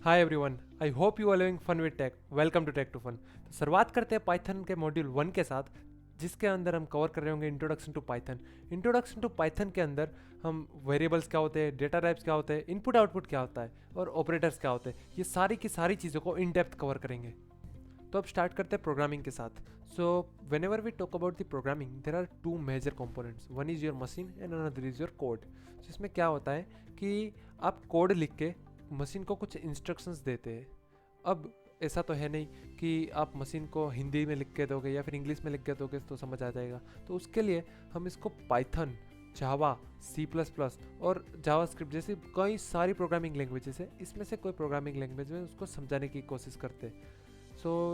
Hi everyone, I hope you are living fun with tech. Welcome to tech to fun. तो शुरुआत करते हैं Python के module 1 के साथ, जिसके अंदर हम कवर कर रहे होंगे introduction to Python. Introduction to Python के अंदर हम वेरिएबल्स क्या होते हैं, डेटा टाइप्स क्या होते हैं, इनपुट आउटपुट क्या होता है और ऑपरेटर्स क्या होते हैं, ये सारी की सारी चीज़ों को इन डेप्थ कवर करेंगे। तो अब स्टार्ट करते हैं प्रोग्रामिंग के साथ। So whenever we talk about the programming there are two major components, one is your machine and another is your code. जिसमें क्या होता है कि आप कोड लिख के मशीन को कुछ इंस्ट्रक्शंस देते हैं। अब ऐसा तो है नहीं कि आप मशीन को हिंदी में लिख के दोगे या फिर इंग्लिश में लिख के दोगे तो समझ आ जाएगा। तो उसके लिए हम इसको पाइथन, जावा, C++ और जावास्क्रिप्ट जैसी कई सारी प्रोग्रामिंग लैंग्वेजेस है, इसमें से कोई प्रोग्रामिंग लैंग्वेज में उसको समझाने की कोशिश करते हैं।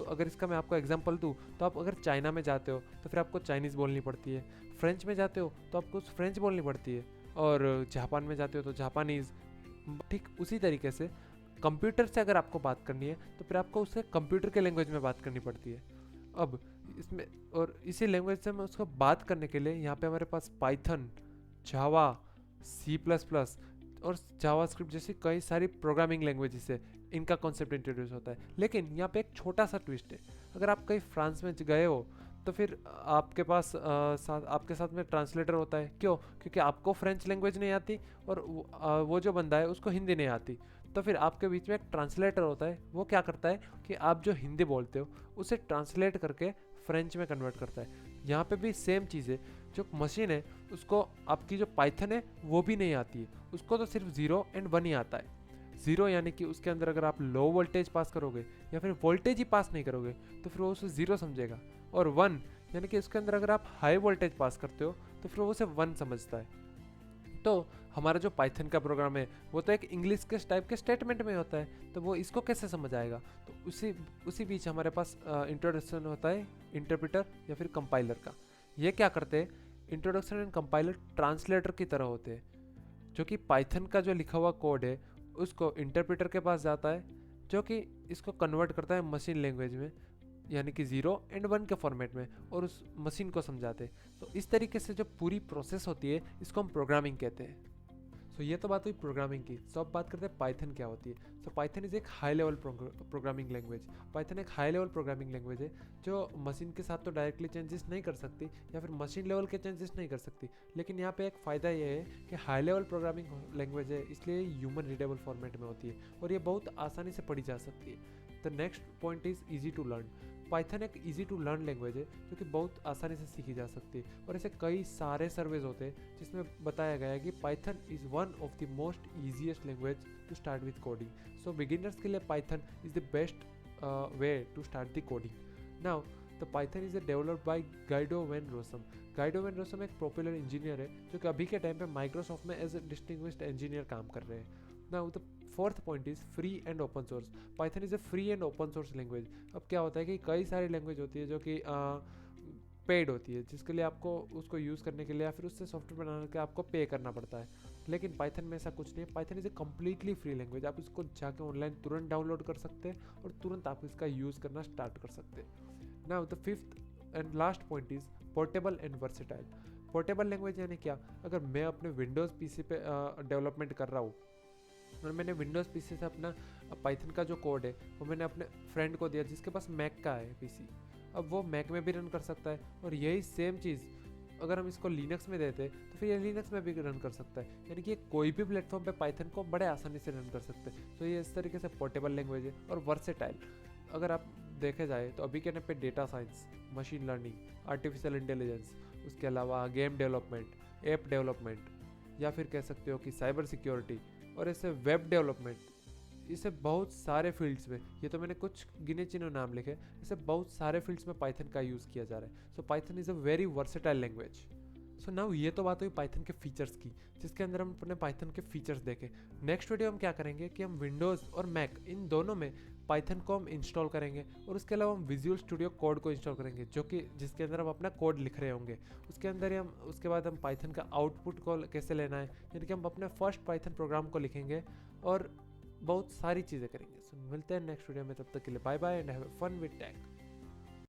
अगर इसका मैं आपको एग्जांपल दूँ तो आप अगर चाइना में जाते हो तो फिर आपको चाइनीज़ बोलनी पड़ती है, फ्रेंच में जाते हो तो आपको फ्रेंच बोलनी पड़ती है, और जापान में जाते हो तो जापानीज़। ठीक उसी तरीके से कंप्यूटर से अगर आपको बात करनी है तो फिर आपको उससे कंप्यूटर के लैंग्वेज में बात करनी पड़ती है। अब इसमें और इसी लैंग्वेज से मैं उसको बात करने के लिए यहाँ पे हमारे पास पाइथन, जावा, C++ और जावास्क्रिप्ट जैसी कई सारी प्रोग्रामिंग लैंग्वेजेस है, इनका कॉन्सेप्ट इंट्रोड्यूस होता है। लेकिन यहाँ पे एक छोटा सा ट्विस्ट है। अगर आप कहीं फ्रांस में गए हो तो फिर आपके पास आपके साथ में ट्रांसलेटर होता है। क्यों? क्योंकि आपको फ्रेंच लैंग्वेज नहीं आती और वो जो बंदा है उसको हिंदी नहीं आती। तो फिर आपके बीच में एक ट्रांसलेटर होता है। वो क्या करता है कि आप जो हिंदी बोलते हो उसे ट्रांसलेट करके फ्रेंच में कन्वर्ट करता है। यहाँ पे भी सेम चीज़ है। जो मशीन है उसको आपकी जो पाइथन है वो भी नहीं आती है, उसको तो सिर्फ 0 और 1 ही आता है। 0 यानी कि उसके अंदर अगर आप लो वोल्टेज पास करोगे या फिर वोल्टेज ही पास नहीं करोगे तो फिर वो उसे 0 समझेगा, और 1 यानी कि उसके अंदर अगर आप हाई वोल्टेज पास करते हो तो फिर वो उसे 1 समझता है। तो हमारा जो पाइथन का प्रोग्राम है वो तो एक इंग्लिश के टाइप के स्टेटमेंट में होता है, तो वो इसको कैसे समझ आएगा? तो उसी बीच हमारे पास इंट्रोडक्शन होता है इंटरप्रेटर या फिर कंपाइलर का। ये क्या करते हैं? इंट्रोडक्शन एंड कंपाइलर ट्रांसलेटर की तरह होते हैं, जो कि पाइथन का जो लिखा हुआ कोड है उसको इंटरप्रेटर के पास जाता है, जो कि इसको कन्वर्ट करता है मशीन लैंग्वेज में, यानी कि 0 और 1 के फॉर्मेट में, और उस मशीन को समझाते हैं। तो इस तरीके से जो पूरी प्रोसेस होती है इसको हम प्रोग्रामिंग कहते हैं। ये तो बात हुई प्रोग्रामिंग की। अब बात करते हैं पाइथन क्या होती है। पाइथन इज़ एक high level programming language. Python एक हाई लेवल प्रोग्रामिंग लैंग्वेज है जो मशीन के साथ तो डायरेक्टली चेंजेस नहीं कर सकती या फिर मशीन लेवल के चेंजेस नहीं कर सकती। लेकिन यहाँ पे एक फ़ायदा ये है कि हाई लेवल प्रोग्रामिंग लैंग्वेज है, इसलिए ह्यूमन रीडेबल फॉर्मेट में होती है और ये बहुत आसानी से पढ़ी जा सकती है। The next point is easy to learn. Python एक ईजी टू लर्न लैंग्वेज है जो कि बहुत आसानी से सीखी जा सकती है, और ऐसे कई सारे सर्वेज होते हैं जिसमें बताया गया है कि Python is one of the most easiest language to start with coding. Beginners के लिए Python is the best way to start the coding. Now the Python is developed by Guido van Rossum. Guido van Rossum एक popular engineer है जो कि अभी के time पे Microsoft में एज ए डिस्टिंग्विश्ड इंजीनियर काम कर रहे हैं। Now the fourth point is free and open source. Python is a free and open source language. अब क्या होता है कि कई सारी लैंग्वेज होती है जो कि पेड होती है, जिसके लिए आपको उसको यूज़ करने के लिए या फिर उससे सॉफ्टवेयर बनाने के आपको पे करना पड़ता है। लेकिन पाइथन में ऐसा कुछ नहीं है। Python is a completely free language. आप इसको जाके ऑनलाइन तुरंत डाउनलोड कर सकते हैं और तुरंत आप इसका यूज़ करना स्टार्ट कर सकते हैं। Now the fifth and last point is portable and versatile. Portable language यानी क्या? अगर मैं अपने विंडोज़ पीसी पे डेवलपमेंट कर रहा हूँ और मैंने विंडोज़ पीसी से अपना पाइथन का जो कोड है वो मैंने अपने फ्रेंड को दिया जिसके पास मैक का है पीसी, अब वो मैक में भी रन कर सकता है। और यही सेम चीज़ अगर हम इसको लिनक्स में देते तो फिर ये लिनक्स में भी रन कर सकता है, यानी कि कोई भी प्लेटफॉर्म पे पाइथन को बड़े आसानी से रन कर सकते हैं। ये इस तरीके से पोर्टेबल लैंग्वेज है। और वर्सेटाइल अगर आप देखे जाए तो अभी के टाइम पे data science, machine learning, artificial intelligence, उसके अलावा गेम डेवलपमेंट, ऐप डेवलपमेंट, या फिर कह सकते हो कि साइबर सिक्योरिटी और ऐसे वेब डेवलपमेंट, इसे बहुत सारे फील्ड्स में, ये तो मैंने कुछ गिने चुने नाम लिखे, इसे बहुत सारे फील्ड्स में पाइथन का यूज़ किया जा रहा है। Python is a very versatile language. Now ये तो बात हुई पाइथन के फीचर्स की, जिसके अंदर हम अपने पाइथन के फीचर्स देखें। नेक्स्ट वीडियो हम क्या करेंगे कि हम विंडोज़ और मैक इन दोनों में पाइथन को हम इंस्टॉल करेंगे, और उसके अलावा हम विजुअल स्टूडियो कोड को इंस्टॉल करेंगे, जो कि जिसके अंदर हम अपना कोड लिख रहे होंगे। उसके अंदर ही हम उसके बाद हम पाइथन का आउटपुट को कैसे लेना है, यानी कि हम अपने फर्स्ट पाइथन प्रोग्राम को लिखेंगे और बहुत सारी चीज़ें करेंगे। मिलते हैं नेक्स्ट वीडियो में, तब तक के लिए bye bye and have fun with take.